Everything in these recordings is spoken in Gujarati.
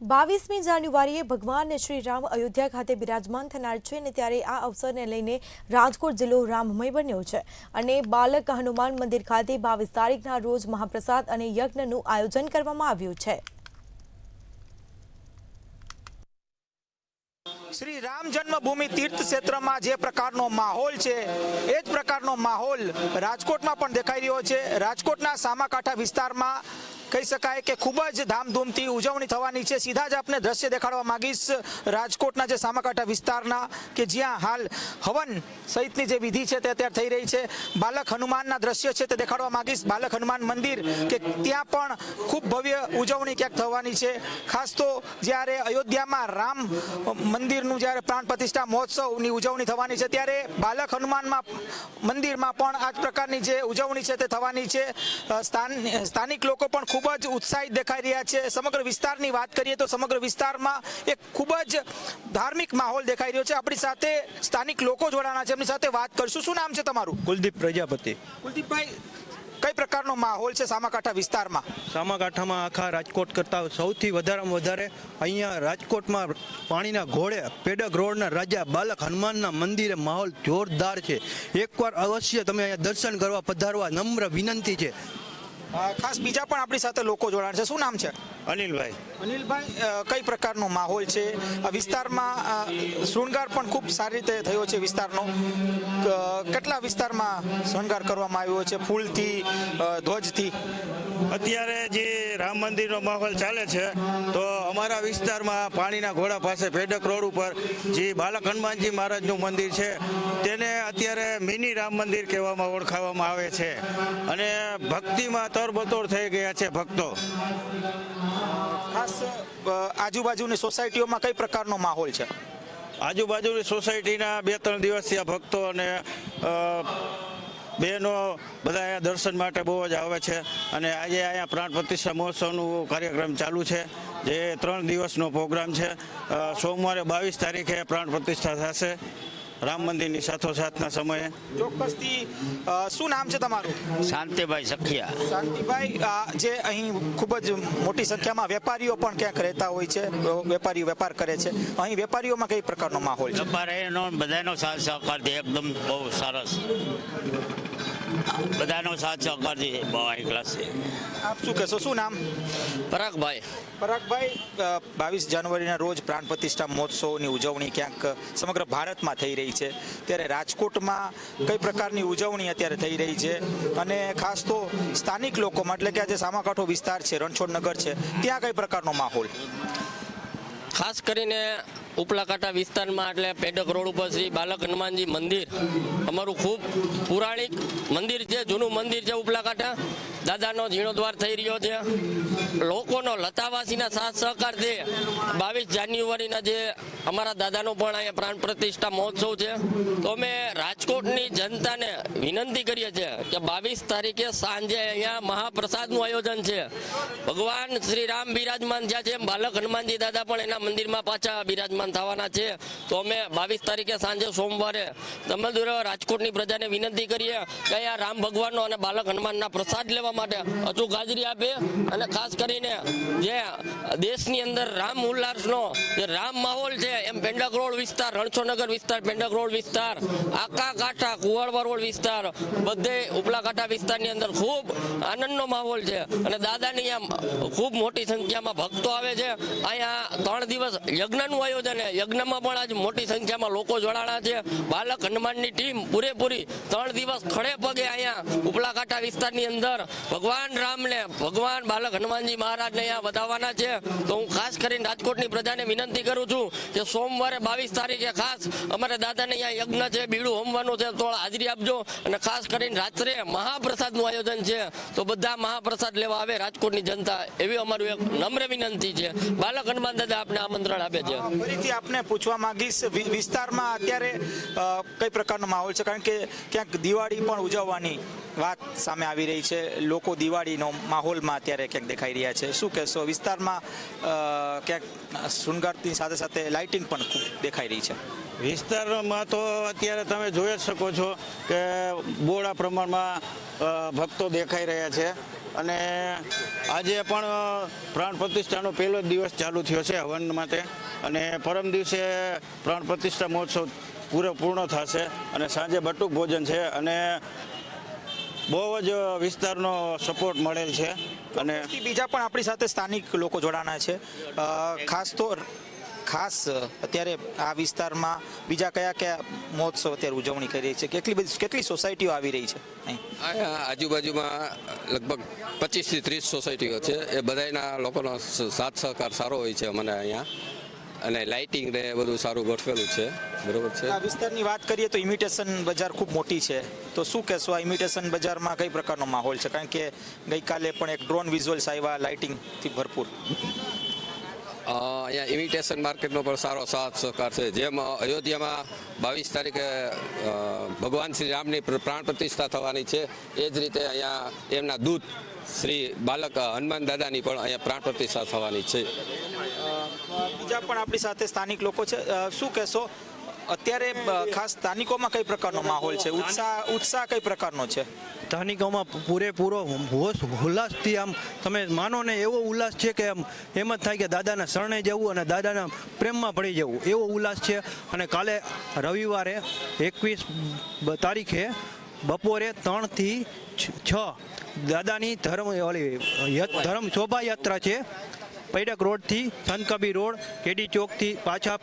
22મી જાન્યુઆરીએ ભગવાન શ્રી રામ અયોધ્યા ખાતે બિરાજમાન થનાર છે અને ત્યારે આ અવસરને લઈને રાજકોટ જિલ્લો રામમય બન્યો છે અને બાલક હનુમાન મંદિર ખાતે 22 તારીખના રોજ મહાપ્રસાદ અને યજ્ઞનું આયોજન કરવામાં આવ્યું છે। श्री राम जन्मभूमि तीर्थ क्षेत्र में जे प्रकार माहौल है ए ज प्रकार माहौल राजकोट में पण देखाई रह्यो छे। राजकोटना सामाकांठा विस्तार में कही शकाय के खूब ज धामधूम थी उजवणी थवानी छे। सीधा ज आपने दृश्य देखाड़वा मांगीश राजकोटना जे सामाकांठा विस्तारना के ज्यां हाल हवन सहितनी जे विधि छे ते अत्यारे थई रही छे। बालक हनुमानना दृश्य छे ते देखाड़वा मांगीश। बालक हनुमान मंदिर के त्यां पण खूब भव्य उजवणी क्यांक थवानी छे। खास तो ज्यारे अयोध्यामां राम मंदिरनुं ज्यारे प्राण प्रतिष्ठा महोत्सवनी उजवणी थवानी छे त्यारे बालक हनुमान मंदिरमां पण आ ज प्रकारनी जे उजवणी छे ते थवानी छे। स्थानिक लोको पण खूब ज उत्साहित देखाई रह्या छे। समग्र विस्तारनी वात करीए तो समग्र विस्तारमां एक खूब ज धार्मिक माहौल देखाई रह्यो छे। आपणी साथे स्थानिक लोको जोडाणा छे, एमनी साथे वात करशुं। शुं नाम छे तमारुं? कुलदीप प्रजापति। कुलदीपभाई, कई प्रकारनो माहौल छे सामाकांठा विस्तारमां? सामाकांठामां आखा राजकोट करता सौथी वधारेमां वधारे अहींया राजकोटमां पाणीना घोड़े पेडक रोडना राजा बालक हनुमानना मंदिरे माहौल जोरदार छे। एकवार अवश्य तमे अहींया दर्शन करवा पधारवा नम्र विनंती छे। खास बीजा पण आपणी साथे लोको जोडाण छे। शुं नाम छे? अनिलभाई। अनिलभाई, कई प्रकारनो माहौल छे आ विस्तारमां? शृंगार पण खूब सारी रीते थयो छे विस्तारनो। કેટલા વિસ્તારમાં શણગાર કરવામાં આવ્યો છે ફૂલથી, ધ્વજથી? અત્યારે જે રામ મંદિરનો માહોલ ચાલે છે તો અમારા વિસ્તારમાં પાણીના ઘોડા પાસે પેડક રોડ ઉપર જે બાલક હનુમાનજી મહારાજનું મંદિર છે તેને અત્યારે મિની રામ મંદિર કહેવામાં ઓળખાવામાં આવે છે અને ભક્તિમાં તરબતોર થઈ ગયા છે ભક્તો। ખાસ આજુબાજુની સોસાયટીઓમાં કઈ પ્રકારનો માહોલ છે? આજુબાજુની સોસાયટીના 2-3 દિવસથી આ ભક્તો અને બહેનો બધા અહીંયા દર્શન માટે બહુ જ આવે છે અને આજે અહીંયા પ્રાણ પ્રતિષ્ઠા મહોત્સવનું કાર્યક્રમ ચાલુ છે જે 3 દિવસનો પ્રોગ્રામ છે। સોમવારે 22 તારીખે પ્રાણ પ્રતિષ્ઠા થશે રામ મંદિરની સાથોસાથના સમયે। ચોક્કસથી શું નામ છે તમારું? શાંતિભાઈ સખિયા। શાંતિભાઈ, જે અહીં ખૂબ જ મોટી સંખ્યામાં વેપારીઓ પણ ક્યાંક રહેતા હોય છે, વેપારીઓ વેપાર કરે છે, અહીં વેપારીઓમાં કઈ પ્રકારનો માહોલ છે? વેપાર એનો બધાનો સાથ સહકારથી એકદમ બહુ સરસ, બધાનો સાથ સહકારથી બહુ હાઈ ક્લાસ છે। આપ શું કહેશો? શું નામ? પરાગભાઈ। પરાગભાઈ, 22 જાન્યુઆરીના રોજ પ્રાણ પ્રતિષ્ઠા મહોત્સવની ઉજવણી ક્યાંક સમગ્ર ભારતમાં થઈ રહી છે, ત્યારે રાજકોટમાં કઈ પ્રકારની ઉજવણી અત્યારે થઈ રહી છે અને ખાસ તો સ્થાનિક લોકોમાં એટલે કે આ જે સામાકાંઠો વિસ્તાર છે, રણછોડનગર છે, ત્યાં કઈ પ્રકારનો માહોલ? ખાસ કરીને ઉપલાકાંઠા વિસ્તારમાં એટલે પેડક રોડ ઉપર શ્રી બાલક હનુમાનજી મંદિર અમારું ખૂબ પૌરાણિક મંદિર છે, જૂનું મંદિર છે ઉપલાકાંઠા। દાદાનો જીર્ણોદ્વાર થઈ રહ્યો છે। લોકોનો લતાવાસીના સાથ સહકારથી 22 જાન્યુઆરીના જે અમારા દાદાનો પણ અહીંયા પ્રાણ પ્રતિષ્ઠા મહોત્સવ છે તો અમે રાજકોટની જનતાને વિનંતી કરીએ છીએ કે 22 તારીખે સાંજે અહીંયા મહાપ્રસાદનું આયોજન છે। ભગવાન શ્રી રામ બિરાજમાન જ્યાં છે બાલક હનુમાનજી દાદા પણ એના મંદિરમાં પાછા બિરાજમાન થવાના છે તો અમે 22 તારીખે સાંજે સોમવારે સમગ્ર રાજકોટની પ્રજાને વિનંતી કરીએ કે અહીંયા રામ ભગવાનનો અને બાલક હનુમાનના પ્રસાદ લેવા માટે અચૂક હાજરી આપે અને ખાસ કરીને જે દેશની અંદર રામ ઉલ્લાસનો જે રામ માહોલ છે એમ પેડક રોડ વિસ્તાર, રણછોડનગર વિસ્તાર, પેડક રોડ વિસ્તાર, આખા કાંઠા, કુવાડવા રોડ વિસ્તાર, બધે ઉપલા કાંઠા વિસ્તારની અંદર ખૂબ આનંદનો માહોલ છે અને દાદાની આમ ખૂબ મોટી સંખ્યામાં ભક્તો આવે છે। અહીંયા 3 દિવસ યજ્ઞનું આયોજન છે, યજ્ઞમાં પણ આજ મોટી સંખ્યામાં લોકો જોડાણા છે। બાલક હનુમાનની ટીમ પૂરેપૂરી 3 દિવસ ખડે પગે અહીંયા ઉપલા કાંઠા વિસ્તારની અંદર ભગવાન રામને, ભગવાન બાલક હનુમાનજી મહારાજને અહીંયા વધાવવાના છે તો હું ખાસ કરીને રાજકોટની પ્રજાને વિનંતી કરું છું કે સોમવારે 22 તારીખે ખાસ અમારે દાદાને અહીંયા યજ્ઞ છે, બીડું હોમવાનું છે તો હાજરી આપજો અને ખાસ કરીને રાત્રે મહાપ્રસાદનું આયોજન છે તો બધા મહાપ્રસાદ લેવા આવે રાજકોટની જનતા, એવી અમારું એક નમ્ર વિનંતી છે। બાલક હનુમાન દાદા આપને આમંત્રણ આપે છે। ફરીથી આપને પૂછવા માંગીશ, વિસ્તારમાં અત્યારે કઈ પ્રકારનો માહોલ છે? કારણ કે ક્યાંક દિવાળી પણ ઉજવવાની વાત સામે આવી રહી છે, લોકો દિવાળીનો માહોલમાં અત્યારે ક્યાંક દેખાઈ રહ્યા છે, શું કહેશો? વિસ્તારમાં ક્યાંક શૃંગારની સાથે સાથે લાઇટિંગ પણ ખૂબ દેખાઈ રહી છે। વિસ્તારમાં તો અત્યારે તમે જોઈ જ શકો છો કે બહોળા પ્રમાણમાં ભક્તો દેખાઈ રહ્યા છે અને આજે પણ પ્રાણ પ્રતિષ્ઠાનો પહેલો જ દિવસ ચાલુ થયો છે હવન માટે, અને પરમ દિવસે પ્રાણ પ્રતિષ્ઠા મહોત્સવ પૂર્ણ થશે, અને સાંજે બટુક ભોજન છે, અને બહુ જ વિસ્તારનો સપોર્ટ મળેલ છે. અને બીજા પણ આપણી સાથે સ્થાનિક લોકો જોડાના છે. ખાસ અત્યારે આ વિસ્તારમાં બીજા કયા કયા મહોત્સવ અત્યારે ઉજવણી કરી રહી છે? કેટલી સોસાયટીઓ આવી રહી છે અહીં? અહીંયા આજુબાજુમાં લગભગ 25 થી 30 સોસાયટીઓ છે. એ બધાના લોકોનો સાથ સહકાર સારો હોય છે મને અહીંયા, અને લાઇટિંગ ને બધું સારું ગોઠવેલું છે. બરોબર છે. આ વિસ્તારની વાત કરીએ તો ઇમિટેશન બજાર ખૂબ મોટી છે, તો શું કહેશો આ ઇમિટેશન બજારમાં કઈ પ્રકારનો માહોલ છે? કારણ કે ગઈકાલે પણ એક ડ્રોન વિઝ્યુઅલ્સ આવ્યા લાઇટિંગથી ભરપૂર. અહીંયા ઇમિટેશન માર્કેટનો પણ સારો સાથ સહકાર છે. જેમ અયોધ્યામાં 22 તારીખે ભગવાન શ્રી રામની પ્રાણ પ્રતિષ્ઠા થવાની છે, એ જ રીતે અહીંયા એમના દૂત શ્રી બાલક હનુમાન દાદાની પણ અહીંયા પ્રાણ પ્રતિષ્ઠા થવાની છે. બીજા પણ આપણી સાથે સ્થાનિક લોકો છે. શું કહેશો અત્યારે ખાસ સ્થાનિકોમાં કઈ પ્રકારનો માહોલ છે? ઉત્સાહ કઈ પ્રકારનો છે? સ્થાનિકોમાં પૂરેપૂરો હોશ ઉલ્લાસથી આમ તમે માનો ને એવો ઉલ્લાસ છે કે એમ જ થાય કે દાદાના શરણે જવું અને દાદાના પ્રેમમાં પડી જવું, એવો ઉલ્લાસ છે. અને કાલે રવિવારે 21 તારીખે બપોરે 3 થી 6 દાદાની ધર્મ શોભાયાત્રા છે. પૈડક રોડથી સંત કબીર રોડ, કેડી ચોકથી પાછા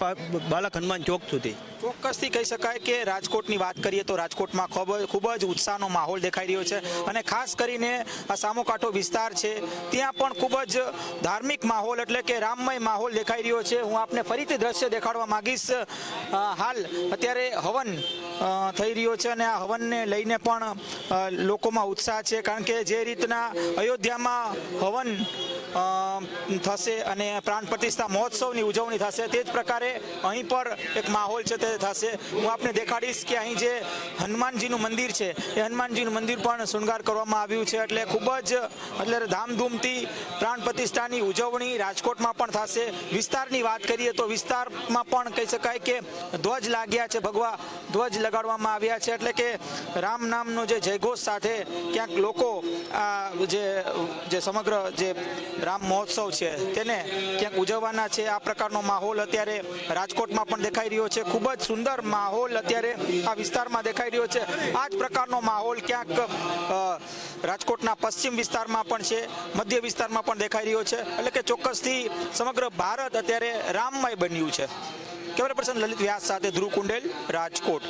બાલક હનુમાન ચોક સુધી. ચોક્કસથી કહી શકાય કે રાજકોટની વાત કરીએ તો રાજકોટમાં ખૂબ જ ઉત્સાહનો માહોલ દેખાઈ રહ્યો છે, અને ખાસ કરીને આ સામોકાંઠો વિસ્તાર છે ત્યાં પણ ખૂબ જ ધાર્મિક માહોલ એટલે કે રામમય માહોલ દેખાઈ રહ્યો છે. હું આપને ફરીથી દ્રશ્ય દેખાડવા માંગીશ. હાલ અત્યારે હવન થઈ રહ્યો છે, અને આ હવનને લઈને પણ લોકોમાં ઉત્સાહ છે, કારણ કે જે રીતના અયોધ્યામાં હવન થશે અને પ્રાણ પ્રતિષ્ઠા મહોત્સવની ઉજવણી થશે, તે જ પ્રકારે અહીં પર એક માહોલ છે તે થશે. હું આપને દેખાડીશ કે અહીં જે હનુમાનજીનું મંદિર છે એ હનુમાનજીનું મંદિર પણ શૃંગાર કરવામાં આવ્યું છે, એટલે ખૂબ જ એટલે ધામધૂમથી પ્રાણ પ્રતિષ્ઠાની ઉજવણી રાજકોટમાં પણ થશે. વિસ્તારની વાત કરીએ તો વિસ્તારમાં પણ કહી શકાય કે ધ્વજ લાગ્યા છે, ભગવા ધ્વજ લગાડવામાં આવ્યા છે, એટલે કે રામ નામનો જે જયઘોષ સાથે ક્યાંક લોકો આ જે સમગ્ર જે રામ મહોત્સવ છે તેને ક્યાંક ઉજવવાના છે. આ પ્રકારનો માહોલ અત્યારે રાજકોટમાં પણ દેખાઈ રહ્યો છે. ખૂબ જ સુંદર માહોલ અત્યારે આ વિસ્તારમાં દેખાઈ રહ્યો છે. આ જ પ્રકારનો માહોલ ક્યાંક રાજકોટના પશ્ચિમ વિસ્તારમાં પણ છે, મધ્ય વિસ્તારમાં પણ દેખાઈ રહ્યો છે. એટલે કે ચોક્કસથી સમગ્ર ભારત અત્યારે રામમય બન્યું છે. કેમેરા પર્સન લલિત વ્યાસ સાથે ધ્રુવ કુંડેલ, રાજકોટ.